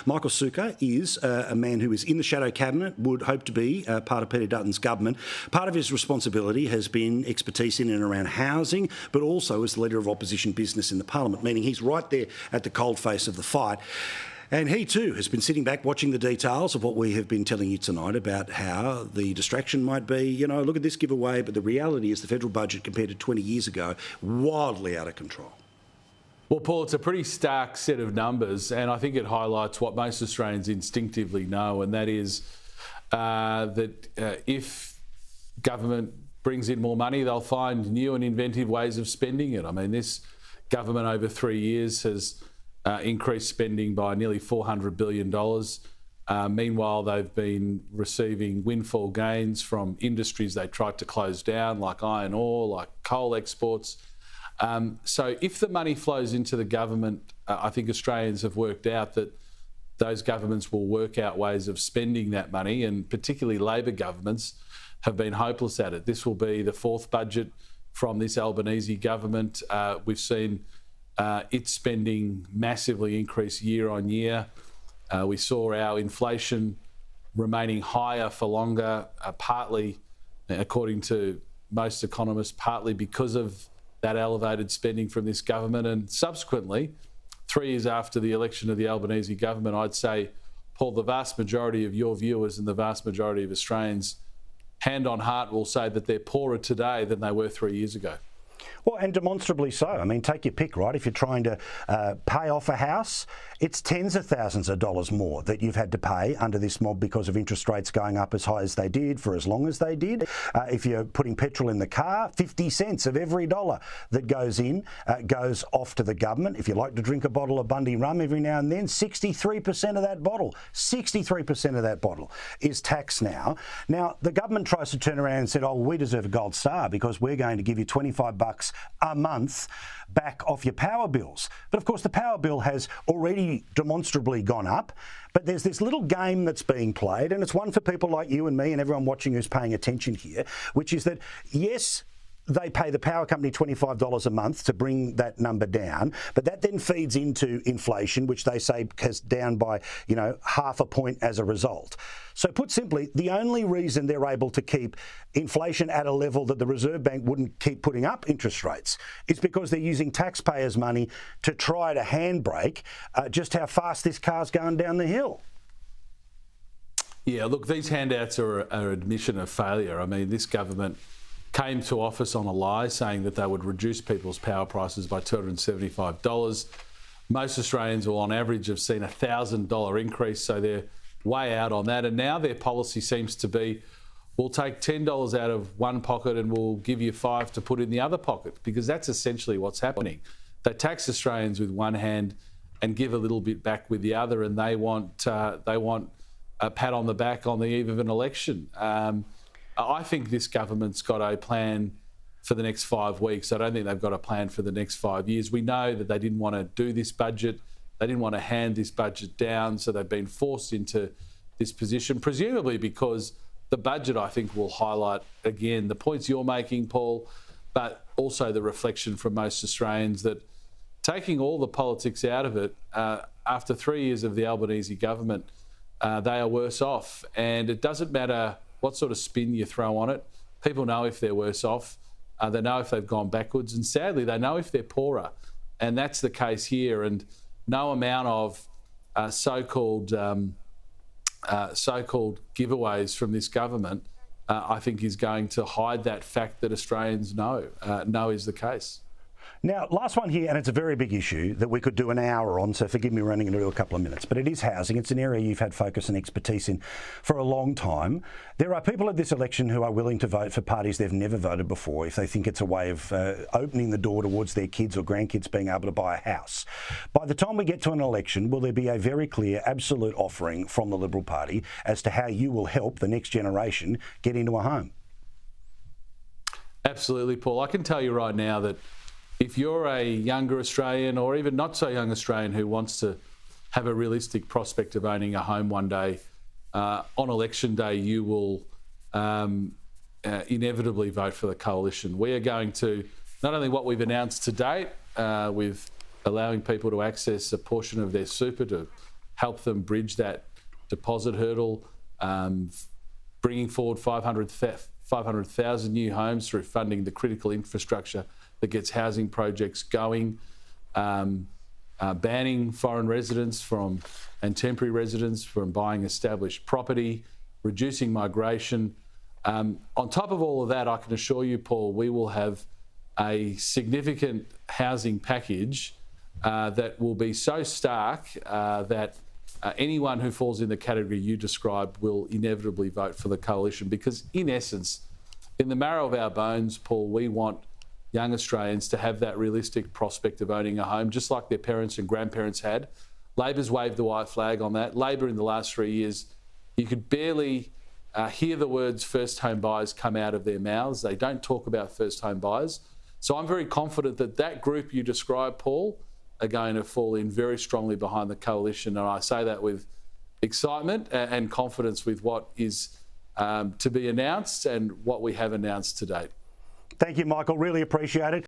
Michael Sukkar is a man who is in the shadow cabinet, would hope to be part of Peter Dutton's government. Part of his responsibility has been expertise in and around housing, but also as the leader of opposition business in the parliament, meaning he's right there at the coalface of the fight. And he too has been sitting back watching the details of what we have been telling you tonight about how the distraction might be, you know, look at this giveaway, but the reality is the federal budget compared to 20 years ago, wildly out of control. Well, Paul, it's a pretty stark set of numbers, and I think it highlights what most Australians instinctively know, and that is that if government brings in more money, they'll find new and inventive ways of spending it. I mean, this government over 3 years has increased spending by nearly $400 billion. Meanwhile, they've been receiving windfall gains from industries they tried to close down, like iron ore, like coal exports. So if the money flows into the government, I think Australians have worked out that those governments will work out ways of spending that money, and particularly Labor governments have been hopeless at it. This will be the fourth budget from this Albanese government. We've seen its spending massively increase year on year. We saw our inflation remaining higher for longer, partly, according to most economists, partly because of that elevated spending from this government. And subsequently, 3 years after the election of the Albanese government, I'd say, Paul, the vast majority of your viewers and the vast majority of Australians, hand on heart, will say that they're poorer today than they were 3 years ago. Well, and demonstrably so. I mean, take your pick, right? If you're trying to pay off a house, it's tens of thousands of dollars more that you've had to pay under this mob because of interest rates going up as high as they did for as long as they did. If you're putting petrol in the car, 50 cents of every dollar that goes in goes off to the government. If you like to drink a bottle of Bundy rum every now and then, 63% of that bottle is taxed now. Now, the government tries to turn around and said, oh, we deserve a gold star because we're going to give you $25 a month back off your power bills. But of course, the power bill has already demonstrably gone up. But there's this little game that's being played, and it's one for people like you and me and everyone watching who's paying attention here, which is that, yes, they pay the power company $25 a month to bring that number down, but that then feeds into inflation, which they say has down by, you know, half a point as a result. So put simply, the only reason they're able to keep inflation at a level that the Reserve Bank wouldn't keep putting up interest rates is because they're using taxpayers' money to try to handbrake just how fast this car's going down the hill. Yeah, look, these handouts are an admission of failure. I mean, this government came to office on a lie, saying that they would reduce people's power prices by $275. Most Australians will, on average, have seen a $1,000 increase, so they're way out on that. And now their policy seems to be, we'll take $10 out of one pocket and we'll give you $5 to put in the other pocket, because that's essentially what's happening. They tax Australians with one hand and give a little bit back with the other, and they want a pat on the back on the eve of an election. I think this government's got a plan for the next 5 weeks. I don't think they've got a plan for the next 5 years. We know that they didn't want to do this budget. They didn't want to hand this budget down, so they've been forced into this position, presumably because the budget, I think, will highlight, again, the points you're making, Paul, but also the reflection from most Australians that taking all the politics out of it, after 3 years of the Albanese government, they are worse off. And it doesn't matter what sort of spin you throw on it. People know if they're worse off. They know if they've gone backwards. And sadly, they know if they're poorer. And that's the case here. And no amount of so-called giveaways from this government, I think, is going to hide that fact that Australians know is the case. Now, last one here, and it's a very big issue that we could do an hour on, so forgive me running into a couple of minutes, but it is housing. It's an area you've had focus and expertise in for a long time. There are people at this election who are willing to vote for parties they've never voted before if they think it's a way of opening the door towards their kids or grandkids being able to buy a house. By the time we get to an election, will there be a very clear, absolute offering from the Liberal Party as to how you will help the next generation get into a home? Absolutely, Paul. I can tell you right now that if you're a younger Australian or even not so young Australian who wants to have a realistic prospect of owning a home one day, on election day you will inevitably vote for the coalition. We are going to, not only what we've announced to date with allowing people to access a portion of their super to help them bridge that deposit hurdle, bringing forward 500,000 new homes through funding the critical infrastructure that gets housing projects going, banning foreign residents and temporary residents from buying established property, reducing migration. On top of all of that, I can assure you, Paul, we will have a significant housing package that will be so stark that anyone who falls in the category you described will inevitably vote for the coalition, because in essence, in the marrow of our bones, Paul, we want young Australians to have that realistic prospect of owning a home, just like their parents and grandparents had. Labor's waved the white flag on that. Labor in the last 3 years, you could barely hear the words first home buyers come out of their mouths. They don't talk about first home buyers. So I'm very confident that that group you described, Paul, are going to fall in very strongly behind the coalition. And I say that with excitement and confidence with what is to be announced and what we have announced to date. Thank you, Michael. Really appreciate it.